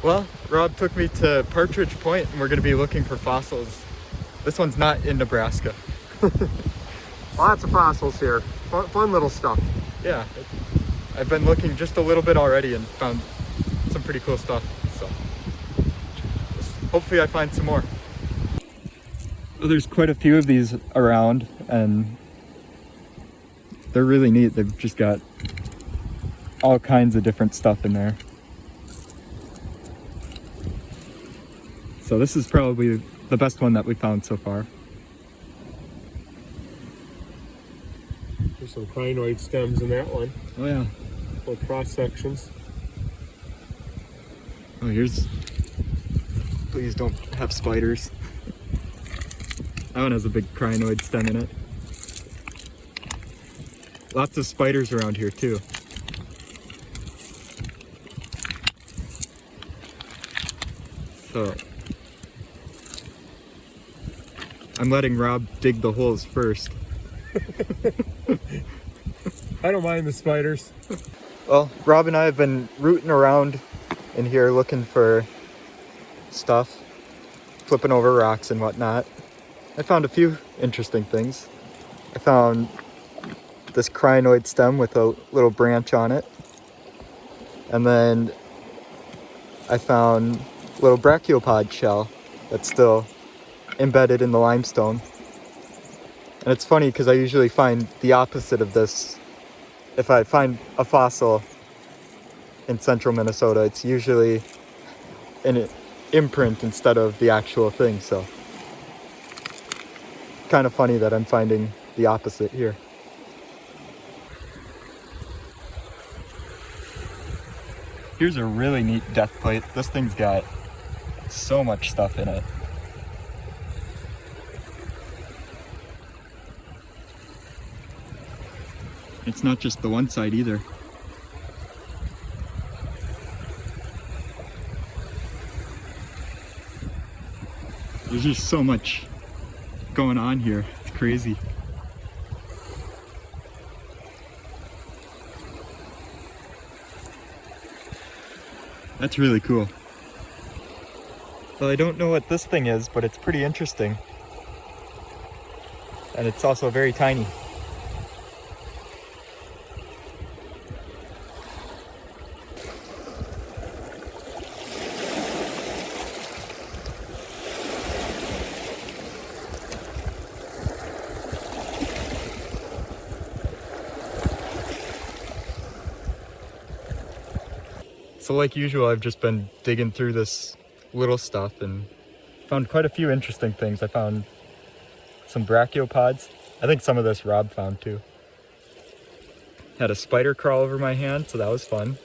Well, Rob took me to Partridge Point and we're going to be looking for fossils. This one's not in Nebraska. Lots of fossils here. Fun little stuff. Yeah, I've been looking just a little bit already and found some pretty cool stuff. So hopefully I find some more. Well, there's quite a few of these around and they're really neat. They've just got all kinds of different stuff in there. So this is probably the best one that we found so far. There's some crinoid stems in that one. Oh yeah. Little cross sections. Oh, here's... Please don't have spiders. That one has a big crinoid stem in it. Lots of spiders around here too. So I'm letting Rob dig the holes first. I don't mind the spiders. Well, Rob and I have been rooting around in here looking for stuff, flipping over rocks and whatnot. I found a few interesting things. I found this crinoid stem with a little branch on it. And then I found a little brachiopod shell that's still embedded in the limestone. And it's funny because I usually find the opposite of this. If I find a fossil in central Minnesota, it's usually an imprint instead of the actual thing. So kind of funny that I'm finding the opposite here. Here's a really neat death plate. This thing's got so much stuff in it. It's not just the one side either. There's just so much going on here. It's crazy. That's really cool. Well, I don't know what this thing is, but it's pretty interesting. And it's also very tiny. So like usual, I've just been digging through this little stuff and found quite a few interesting things. I found some brachiopods. I think some of this Rob found too. Had a spider crawl over my hand, so that was fun.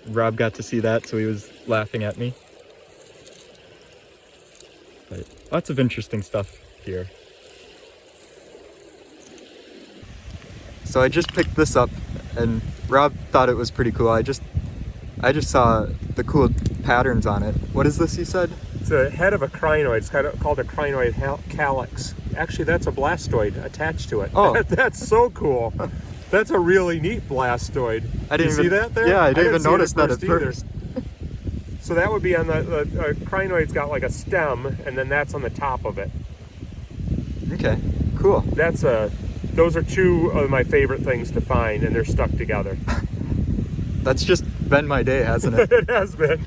Rob got to see that, so he was laughing at me. But lots of interesting stuff here. So I just picked this up and Rob thought it was pretty cool. I just saw the cool patterns on it. What is this, you said? It's a head of a crinoid. It's kind of called a Crinoid Calyx. Actually, that's a blastoid attached to it. Oh. That's so cool. That's a really neat blastoid. I didn't see that there? Yeah, I didn't even notice that at first. So that would be on the crinoid's got like a stem, and then that's on the top of it. Okay, cool. Those are two of my favorite things to find, and they're stuck together. That's just been my day, hasn't it? It has been.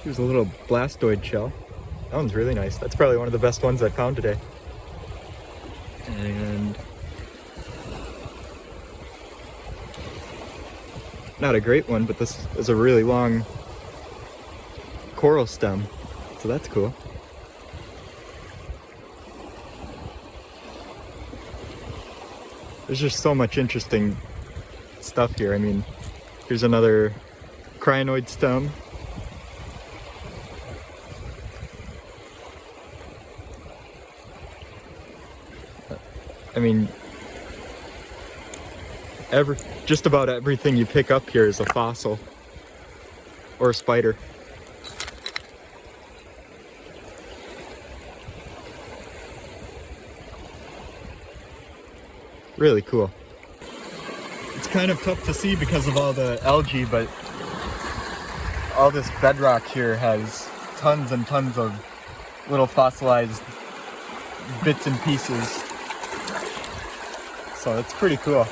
Here's a little blastoid shell. That one's really nice. That's probably one of the best ones I've found today. And not a great one, but this is a really long coral stem, so that's cool. There's just so much interesting stuff here. I mean, here's another crinoid stem. I mean, just about everything you pick up here is a fossil or a spider. Really cool. It's kind of tough to see because of all the algae, but all this bedrock here has tons and tons of little fossilized bits and pieces. So it's pretty cool.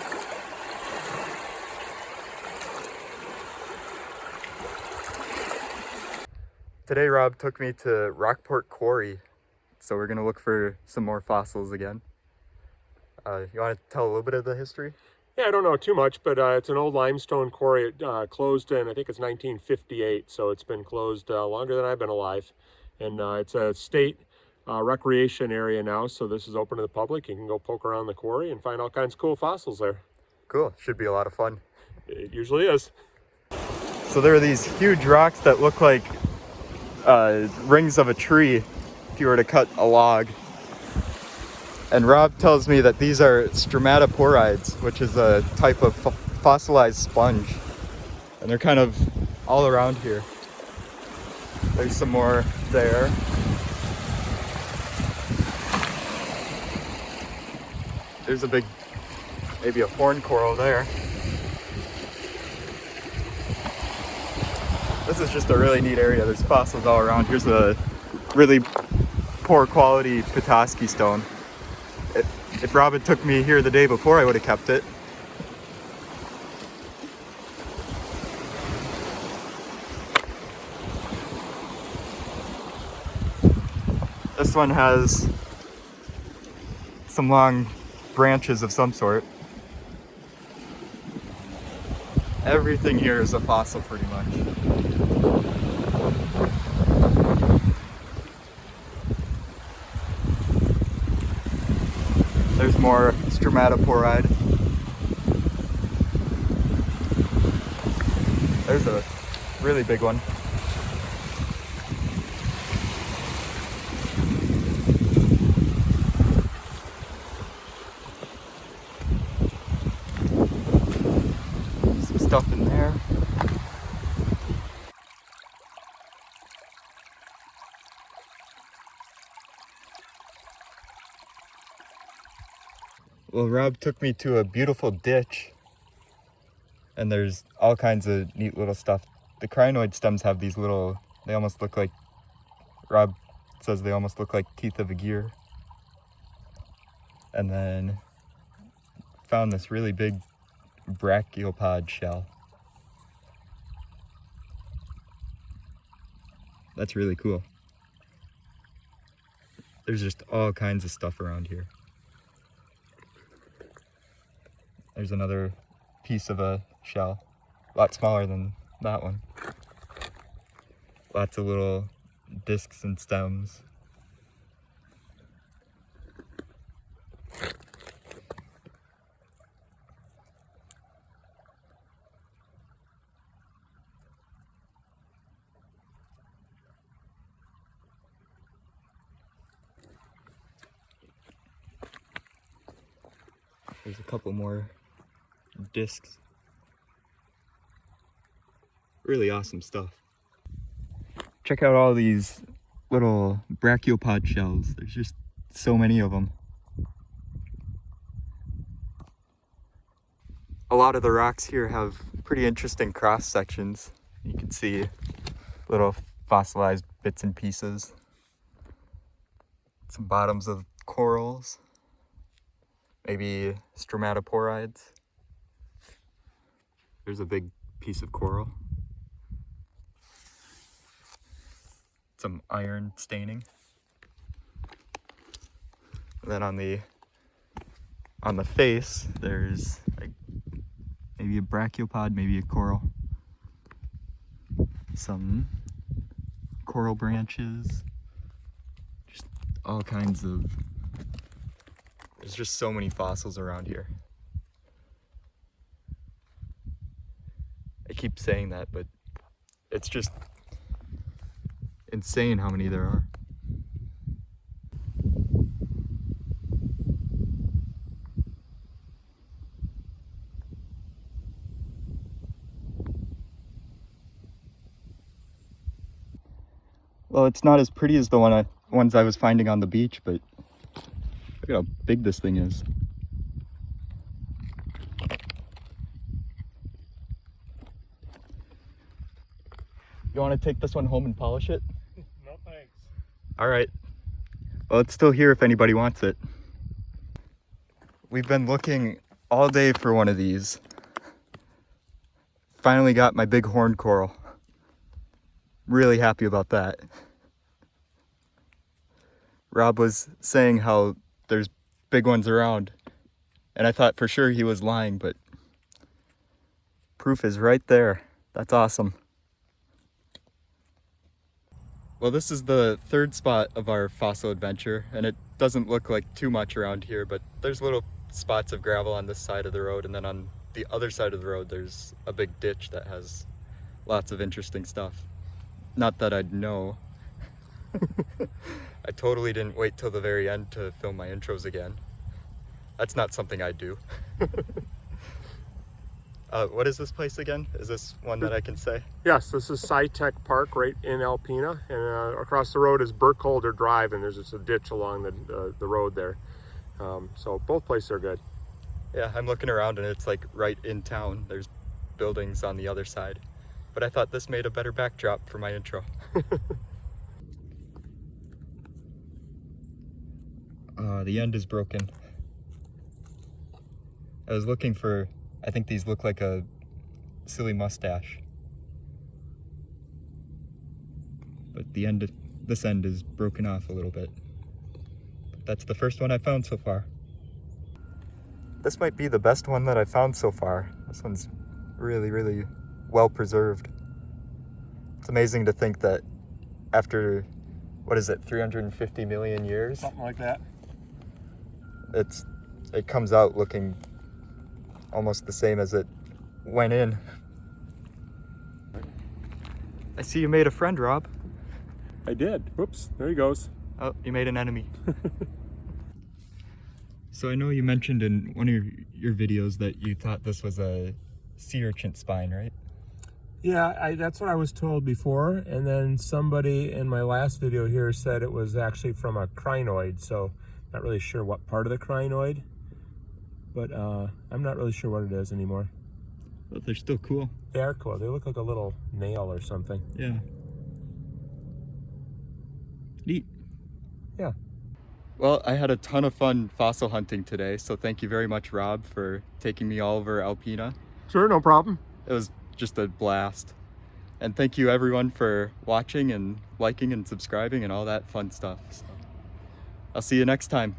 Today Rob took me to Rockport Quarry, so we're gonna look for some more fossils again. You want to tell a little bit of the history? Yeah, I don't know too much, but it's an old limestone quarry. It closed in, I think it's 1958, so it's been closed longer than I've been alive. And it's a state recreation area now, so this is open to the public. You can go poke around the quarry and find all kinds of cool fossils there. Cool, should be a lot of fun. It usually is. So there are these huge rocks that look like rings of a tree if you were to cut a log. And Rob tells me that these are Stromatoporides, which is a type of fossilized sponge. And they're kind of all around here. There's some more there. There's a big, maybe a horn coral there. This is just a really neat area. There's fossils all around. Here's a really poor quality Petoskey stone. If Rob had took me here the day before, I would have kept it. This one has some long branches of some sort. Everything here is a fossil pretty much. There's more Stromatoporoid. There's a really big one. Some stuff in there. Well, Rob took me to a beautiful ditch, and there's all kinds of neat little stuff. The Crinoid stems have these little, they almost look like, Rob says they almost look like teeth of a gear. And then found this really big brachiopod shell. That's really cool. There's just all kinds of stuff around here. There's another piece of a shell, a lot smaller than that one. Lots of little discs and stems. There's a couple more discs. Really awesome stuff. Check out all these little brachiopod shells. There's just so many of them. A lot of the rocks here have pretty interesting cross sections. You can see little fossilized bits and pieces. Some bottoms of corals. Maybe stromatoporides. There's a big piece of coral. Some iron staining. And then on the face, there's like maybe a brachiopod, maybe a coral. Some coral branches. Just all kinds of. There's just so many fossils around here. I keep saying that, but it's just insane how many there are. Well, it's not as pretty as the ones I was finding on the beach, but look at how big this thing is. You want to take this one home and polish it? No thanks. All right. Well, it's still here if anybody wants it. We've been looking all day for one of these. Finally got my big horned coral. Really happy about that. Rob was saying how there's big ones around, and I thought for sure he was lying, but proof is right there. That's awesome. Well, this is the third spot of our fossil adventure, and it doesn't look like too much around here, but there's little spots of gravel on this side of the road, and then on the other side of the road there's a big ditch that has lots of interesting stuff. Not that I'd know. I totally didn't wait till the very end to film my intros again. That's not something I do. What is this place again? Is this one that I can say? Yes, this is Sytek Park right in Alpena, and across the road is Burkholder Drive, and there's just a ditch along the road there. So both places are good. Yeah, I'm looking around and it's like right in town. There's buildings on the other side. But I thought this made a better backdrop for my intro. The end is broken. I was looking for, I think these look like a silly mustache. But the end, this end is broken off a little bit. But that's the first one I found so far. This might be the best one that I found so far. This one's really, really well preserved. It's amazing to think that after, what is it, 350 million years? Something like that. It comes out looking almost the same as it went in. I see you made a friend, Rob. I did. Whoops, there he goes. Oh, you made an enemy. So I know you mentioned in one of your videos that you thought this was a sea urchin spine, right? Yeah, that's what I was told before, and then somebody in my last video here said it was actually from a crinoid, so not really sure what part of the crinoid, but I'm not really sure what it is anymore. But they're still cool. They are cool. They look like a little nail or something. Yeah. Neat. Yeah. Well, I had a ton of fun fossil hunting today, so thank you very much, Rob, for taking me all over Alpena. Sure, no problem. It was just a blast. And thank you everyone for watching and liking and subscribing and all that fun stuff. So I'll see you next time.